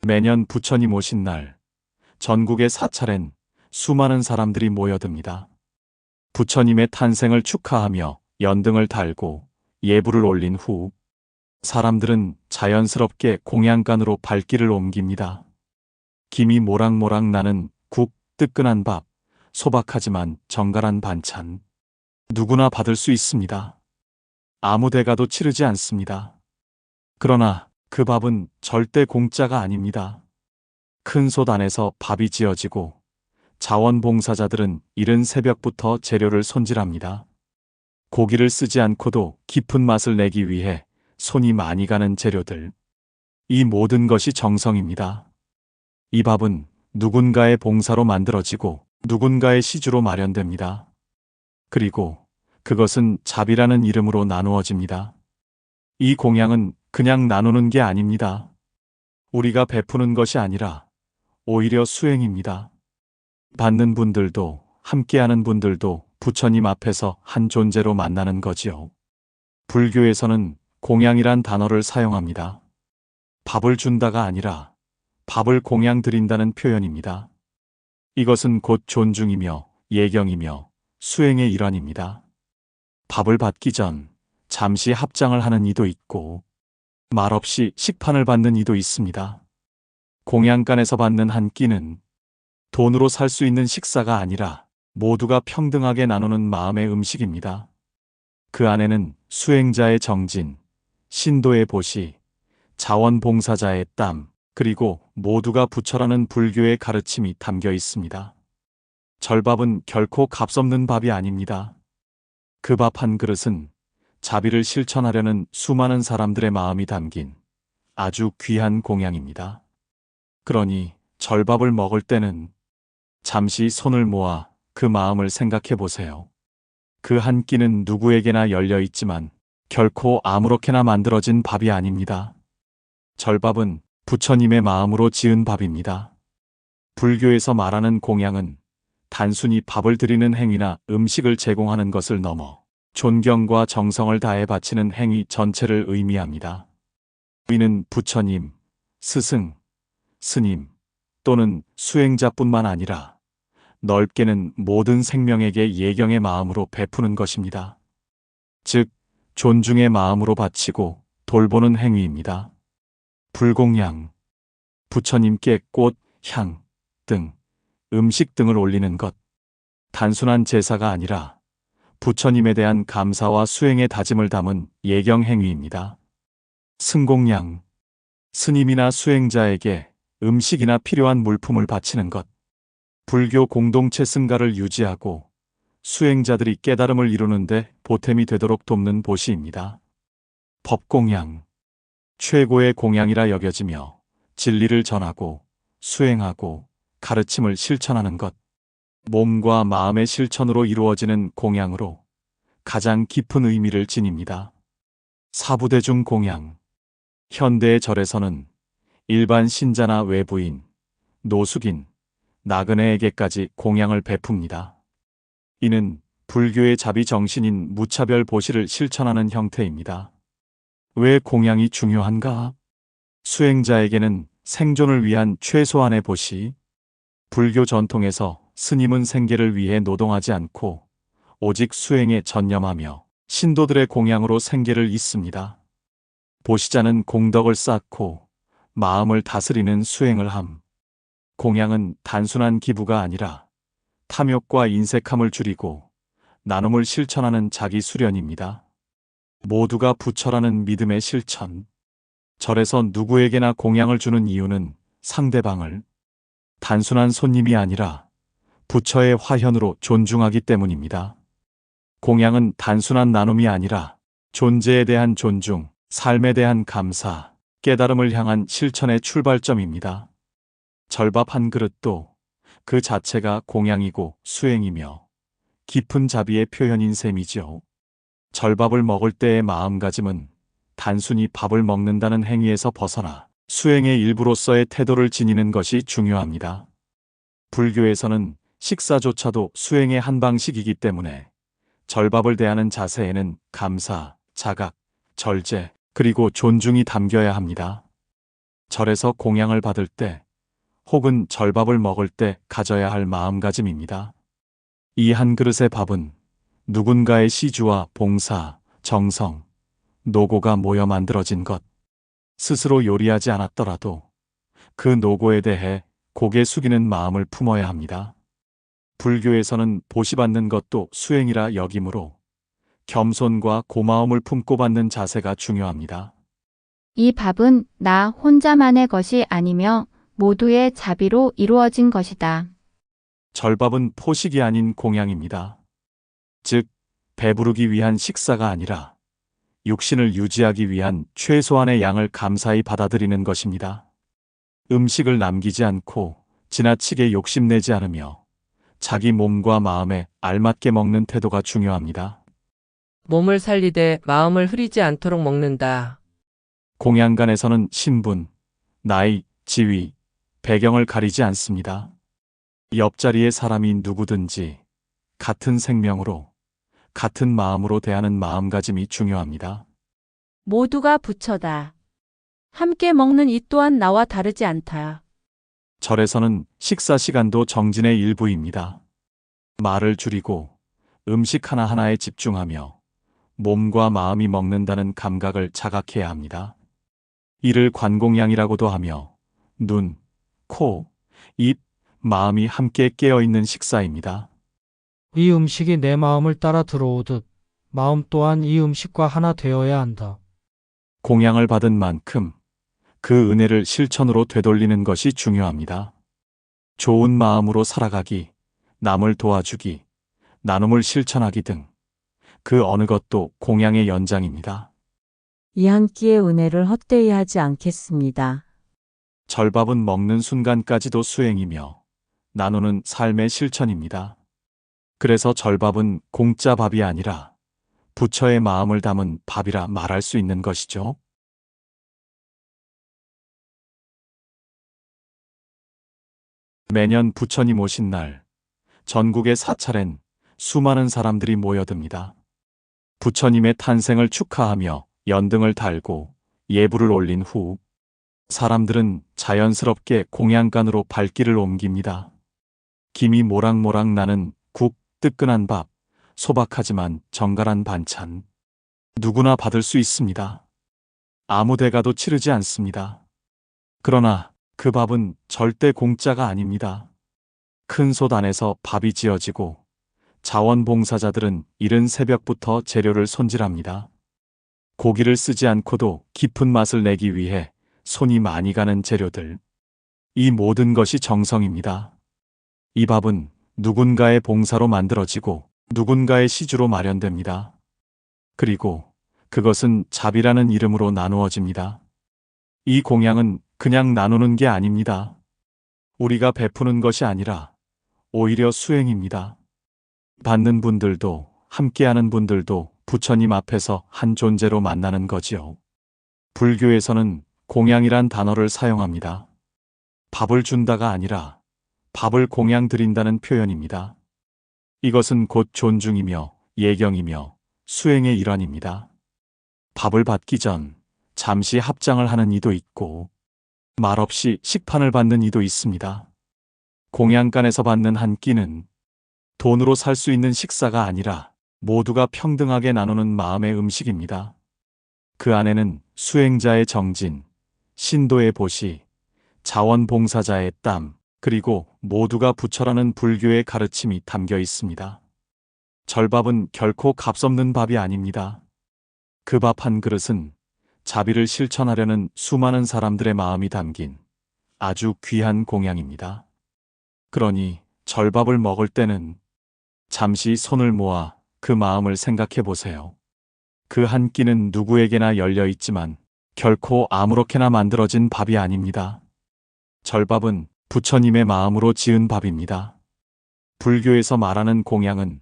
매년 부처님 오신 날, 전국의 사찰엔 수많은 사람들이 모여듭니다. 부처님의 탄생을 축하하며 연등을 달고 예불을 올린 후, 사람들은 자연스럽게 공양간으로 발길을 옮깁니다. 김이 모락모락 나는 국, 뜨끈한 밥, 소박하지만 정갈한 반찬. 누구나 받을 수 있습니다. 아무 대가도 치르지 않습니다. 그러나 그 밥은 절대 공짜가 아닙니다. 큰 솥 안에서 밥이 지어지고 자원봉사자들은 이른 새벽부터 재료를 손질합니다. 고기를 쓰지 않고도 깊은 맛을 내기 위해 손이 많이 가는 재료들. 이 모든 것이 정성입니다. 이 밥은 누군가의 봉사로 만들어지고 누군가의 시주로 마련됩니다. 그리고 그것은 자비라는 이름으로 나누어집니다. 이 공양은 그냥 나누는 게 아닙니다. 우리가 베푸는 것이 아니라 오히려 수행입니다. 받는 분들도 함께하는 분들도 부처님 앞에서 한 존재로 만나는 거지요. 불교에서는 공양이란 단어를 사용합니다. 밥을 준다가 아니라 밥을 공양 드린다는 표현입니다. 이것은 곧 존중이며 예경이며 수행의 일환입니다. 밥을 받기 전 잠시 합장을 하는 이도 있고 말없이 식판을 받는 이도 있습니다. 공양간에서 받는 한 끼는 돈으로 살 수 있는 식사가 아니라 모두가 평등하게 나누는 마음의 음식입니다. 그 안에는 수행자의 정진, 신도의 보시, 자원봉사자의 땀, 그리고 모두가 부처라는 불교의 가르침이 담겨 있습니다. 절밥은 결코 값없는 밥이 아닙니다. 그 밥 한 그릇은 자비를 실천하려는 수많은 사람들의 마음이 담긴 아주 귀한 공양입니다. 그러니 절밥을 먹을 때는 잠시 손을 모아 그 마음을 생각해 보세요. 그 한 끼는 누구에게나 열려 있지만 결코 아무렇게나 만들어진 밥이 아닙니다. 절밥은 부처님의 마음으로 지은 밥입니다. 불교에서 말하는 공양은 단순히 밥을 드리는 행위나 음식을 제공하는 것을 넘어 존경과 정성을 다해 바치는 행위 전체를 의미합니다. 우리는 부처님, 스승, 스님 또는 수행자뿐만 아니라 넓게는 모든 생명에게 예경의 마음으로 베푸는 것입니다. 즉, 존중의 마음으로 바치고 돌보는 행위입니다. 불공양, 부처님께 꽃, 향, 등, 음식 등을 올리는 것. 단순한 제사가 아니라 부처님에 대한 감사와 수행의 다짐을 담은 예경 행위입니다. 승공양, 스님이나 수행자에게 음식이나 필요한 물품을 바치는 것. 불교 공동체 승가를 유지하고 수행자들이 깨달음을 이루는데 보탬이 되도록 돕는 보시입니다. 법공양, 최고의 공양이라 여겨지며 진리를 전하고 수행하고 가르침을 실천하는 것. 몸과 마음의 실천으로 이루어지는 공양으로 가장 깊은 의미를 지닙니다. 사부대중 공양, 현대의 절에서는 일반 신자나 외부인, 노숙인, 나그네에게까지 공양을 베풉니다. 이는 불교의 자비 정신인 무차별 보시를 실천하는 형태입니다. 왜 공양이 중요한가? 수행자에게는 생존을 위한 최소한의 보시. 불교 전통에서 스님은 생계를 위해 노동하지 않고 오직 수행에 전념하며 신도들의 공양으로 생계를 잇습니다. 보시자는 공덕을 쌓고 마음을 다스리는 수행을 함. 공양은 단순한 기부가 아니라 탐욕과 인색함을 줄이고 나눔을 실천하는 자기 수련입니다. 모두가 부처라는 믿음의 실천. 절에서 누구에게나 공양을 주는 이유는 상대방을 단순한 손님이 아니라 부처의 화현으로 존중하기 때문입니다. 공양은 단순한 나눔이 아니라 존재에 대한 존중, 삶에 대한 감사, 깨달음을 향한 실천의 출발점입니다. 절밥 한 그릇도 그 자체가 공양이고 수행이며 깊은 자비의 표현인 셈이지요. 절밥을 먹을 때의 마음가짐은 단순히 밥을 먹는다는 행위에서 벗어나 수행의 일부로서의 태도를 지니는 것이 중요합니다. 불교에서는 식사조차도 수행의 한 방식이기 때문에 절밥을 대하는 자세에는 감사, 자각, 절제, 그리고 존중이 담겨야 합니다. 절에서 공양을 받을 때 혹은 절밥을 먹을 때 가져야 할 마음가짐입니다. 이 한 그릇의 밥은 누군가의 시주와 봉사, 정성, 노고가 모여 만들어진 것. 스스로 요리하지 않았더라도 그 노고에 대해 고개 숙이는 마음을 품어야 합니다. 불교에서는 보시받는 것도 수행이라 여기므로 겸손과 고마움을 품고 받는 자세가 중요합니다. 이 밥은 나 혼자만의 것이 아니며 모두의 자비로 이루어진 것이다. 절밥은 포식이 아닌 공양입니다. 즉, 배부르기 위한 식사가 아니라 육신을 유지하기 위한 최소한의 양을 감사히 받아들이는 것입니다. 음식을 남기지 않고 지나치게 욕심내지 않으며 자기 몸과 마음에 알맞게 먹는 태도가 중요합니다. 몸을 살리되 마음을 흐리지 않도록 먹는다. 공양간에서는 신분, 나이, 지위, 배경을 가리지 않습니다. 옆자리의 사람이 누구든지 같은 생명으로, 같은 마음으로 대하는 마음가짐이 중요합니다. 모두가 부처다. 함께 먹는 이 또한 나와 다르지 않다. 절에서는 식사 시간도 정진의 일부입니다. 말을 줄이고 음식 하나하나에 집중하며 몸과 마음이 먹는다는 감각을 자각해야 합니다. 이를 관공양이라고도 하며 눈, 코, 입, 마음이 함께 깨어있는 식사입니다. 이 음식이 내 마음을 따라 들어오듯 마음 또한 이 음식과 하나 되어야 한다. 공양을 받은 만큼 그 은혜를 실천으로 되돌리는 것이 중요합니다. 좋은 마음으로 살아가기, 남을 도와주기, 나눔을 실천하기 등 그 어느 것도 공양의 연장입니다. 이 한 끼의 은혜를 헛되이 하지 않겠습니다. 절밥은 먹는 순간까지도 수행이며 나누는 삶의 실천입니다. 그래서 절밥은 공짜 밥이 아니라 부처의 마음을 담은 밥이라 말할 수 있는 것이죠. 매년 부처님 오신 날, 전국의 사찰엔 수많은 사람들이 모여듭니다. 부처님의 탄생을 축하하며 연등을 달고 예불을 올린 후 사람들은 자연스럽게 공양간으로 발길을 옮깁니다. 김이 모락모락 나는 국, 뜨끈한 밥, 소박하지만 정갈한 반찬. 누구나 받을 수 있습니다. 아무 대가도 치르지 않습니다. 그러나 그 밥은 절대 공짜가 아닙니다. 큰 솥 안에서 밥이 지어지고 자원봉사자들은 이른 새벽부터 재료를 손질합니다. 고기를 쓰지 않고도 깊은 맛을 내기 위해 손이 많이 가는 재료들. 이 모든 것이 정성입니다. 이 밥은 누군가의 봉사로 만들어지고 누군가의 시주로 마련됩니다. 그리고 그것은 자비라는 이름으로 나누어집니다. 이 공양은 그냥 나누는 게 아닙니다. 우리가 베푸는 것이 아니라 오히려 수행입니다. 받는 분들도 함께하는 분들도 부처님 앞에서 한 존재로 만나는 거지요. 불교에서는 공양이란 단어를 사용합니다. 밥을 준다가 아니라 밥을 공양 드린다는 표현입니다. 이것은 곧 존중이며 예경이며 수행의 일환입니다. 밥을 받기 전 잠시 합장을 하는 이도 있고 말없이 식판을 받는 이도 있습니다. 공양간에서 받는 한 끼는 돈으로 살 수 있는 식사가 아니라 모두가 평등하게 나누는 마음의 음식입니다. 그 안에는 수행자의 정진, 신도의 보시, 자원봉사자의 땀, 그리고 모두가 부처라는 불교의 가르침이 담겨 있습니다. 절밥은 결코 값없는 밥이 아닙니다. 그 밥 한 그릇은 자비를 실천하려는 수많은 사람들의 마음이 담긴 아주 귀한 공양입니다. 그러니 절밥을 먹을 때는 잠시 손을 모아 그 마음을 생각해 보세요. 그 한 끼는 누구에게나 열려 있지만 결코 아무렇게나 만들어진 밥이 아닙니다. 절밥은 부처님의 마음으로 지은 밥입니다. 불교에서 말하는 공양은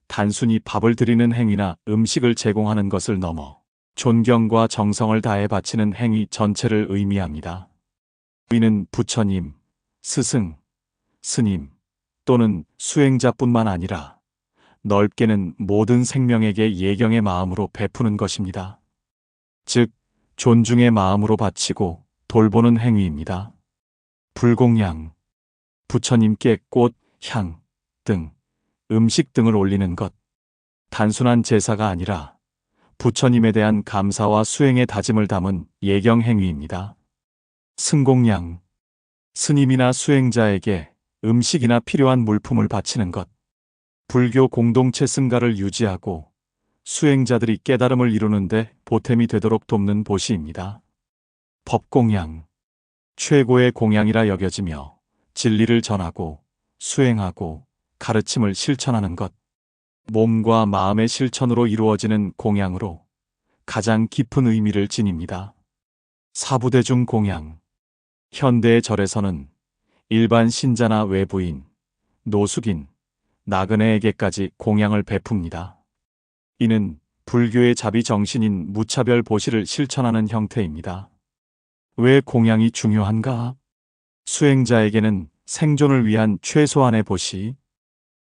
단순히 밥을 드리는 행위나 음식을 제공하는 것을 넘어 존경과 정성을 다해 바치는 행위 전체를 의미합니다. 우리는 부처님, 스승, 스님 또는 수행자뿐만 아니라 넓게는 모든 생명에게 예경의 마음으로 베푸는 것입니다. 즉, 존중의 마음으로 바치고 돌보는 행위입니다. 불공양, 부처님께 꽃, 향 등 음식 등을 올리는 것. 단순한 제사가 아니라 부처님에 대한 감사와 수행의 다짐을 담은 예경 행위입니다. 승공양, 스님이나 수행자에게 음식이나 필요한 물품을 바치는 것. 불교 공동체 승가를 유지하고 수행자들이 깨달음을 이루는데 보탬이 되도록 돕는 보시입니다. 법공양, 최고의 공양이라 여겨지며 진리를 전하고 수행하고 가르침을 실천하는 것. 몸과 마음의 실천으로 이루어지는 공양으로 가장 깊은 의미를 지닙니다. 사부대중 공양, 현대의 절에서는 일반 신자나 외부인, 노숙인, 나그네에게까지 공양을 베풉니다. 이는 불교의 자비 정신인 무차별 보시를 실천하는 형태입니다. 왜 공양이 중요한가? 수행자에게는 생존을 위한 최소한의 보시.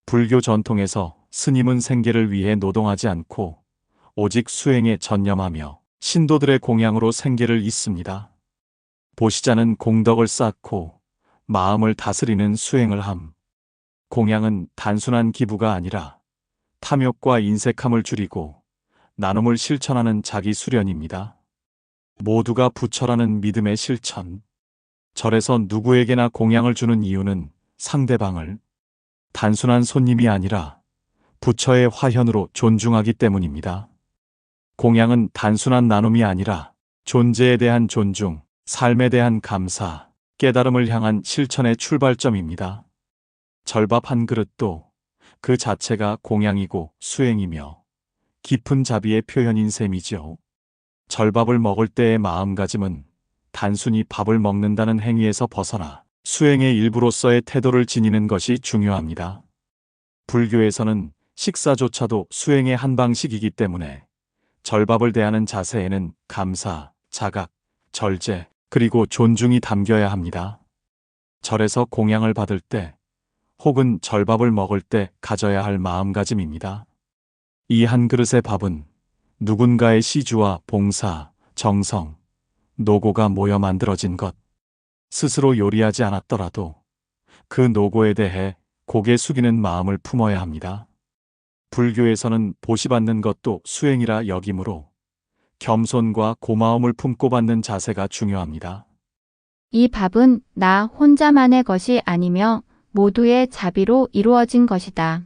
불교 전통에서 스님은 생계를 위해 노동하지 않고 오직 수행에 전념하며 신도들의 공양으로 생계를 잇습니다. 보시자는 공덕을 쌓고 마음을 다스리는 수행을 함. 공양은 단순한 기부가 아니라 탐욕과 인색함을 줄이고 나눔을 실천하는 자기 수련입니다. 모두가 부처라는 믿음의 실천. 절에서 누구에게나 공양을 주는 이유는 상대방을 단순한 손님이 아니라 부처의 화현으로 존중하기 때문입니다. 공양은 단순한 나눔이 아니라 존재에 대한 존중, 삶에 대한 감사, 깨달음을 향한 실천의 출발점입니다. 절밥 한 그릇도 그 자체가 공양이고 수행이며 깊은 자비의 표현인 셈이죠. 절밥을 먹을 때의 마음가짐은 단순히 밥을 먹는다는 행위에서 벗어나 수행의 일부로서의 태도를 지니는 것이 중요합니다. 불교에서는 식사조차도 수행의 한 방식이기 때문에 절밥을 대하는 자세에는 감사, 자각, 절제, 그리고 존중이 담겨야 합니다. 절에서 공양을 받을 때 혹은 절밥을 먹을 때 가져야 할 마음가짐입니다. 이 한 그릇의 밥은 누군가의 시주와 봉사, 정성, 노고가 모여 만들어진 것. 스스로 요리하지 않았더라도 그 노고에 대해 고개 숙이는 마음을 품어야 합니다. 불교에서는 보시받는 것도 수행이라 여기므로 겸손과 고마움을 품고 받는 자세가 중요합니다. 이 밥은 나 혼자만의 것이 아니며 모두의 자비로 이루어진 것이다.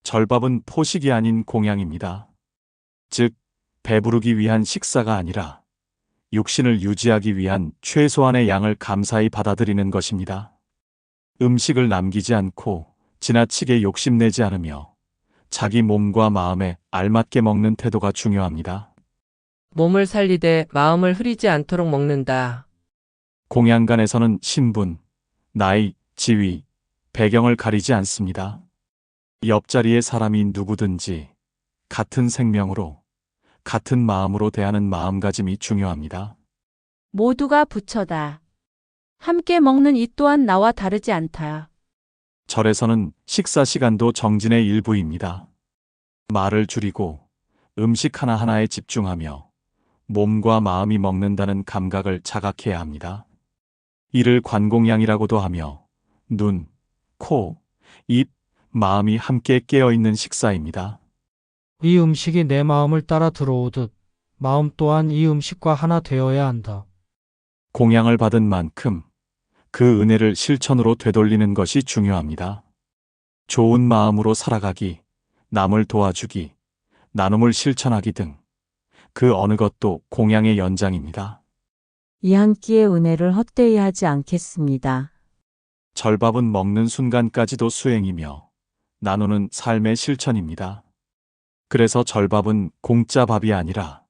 절밥은 포식이 아닌 공양입니다. 즉, 배부르기 위한 식사가 아니라 육신을 유지하기 위한 최소한의 양을 감사히 받아들이는 것입니다. 음식을 남기지 않고 지나치게 욕심내지 않으며 자기 몸과 마음에 알맞게 먹는 태도가 중요합니다. 몸을 살리되 마음을 흐리지 않도록 먹는다. 공양간에서는 신분, 나이, 지위, 배경을 가리지 않습니다. 옆자리의 사람이 누구든지 같은 생명으로, 같은 마음으로 대하는 마음가짐이 중요합니다. 모두가 부처다. 함께 먹는 이 또한 나와 다르지 않다. 절에서는 식사 시간도 정진의 일부입니다. 말을 줄이고 음식 하나하나에 집중하며 몸과 마음이 먹는다는 감각을 자각해야 합니다. 이를 관공양이라고도 하며 눈, 코, 입, 마음이 함께 깨어있는 식사입니다. 이 음식이 내 마음을 따라 들어오듯 마음 또한 이 음식과 하나 되어야 한다. 공양을 받은 만큼 그 은혜를 실천으로 되돌리는 것이 중요합니다. 좋은 마음으로 살아가기, 남을 도와주기, 나눔을 실천하기 등 그 어느 것도 공양의 연장입니다. 이 한 끼의 은혜를 헛되이 하지 않겠습니다. 절밥은 먹는 순간까지도 수행이며 나누는 삶의 실천입니다. 그래서 절밥은 공짜 밥이 아니라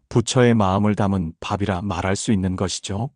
부처의 마음을 담은 밥이라 말할 수 있는 것이죠.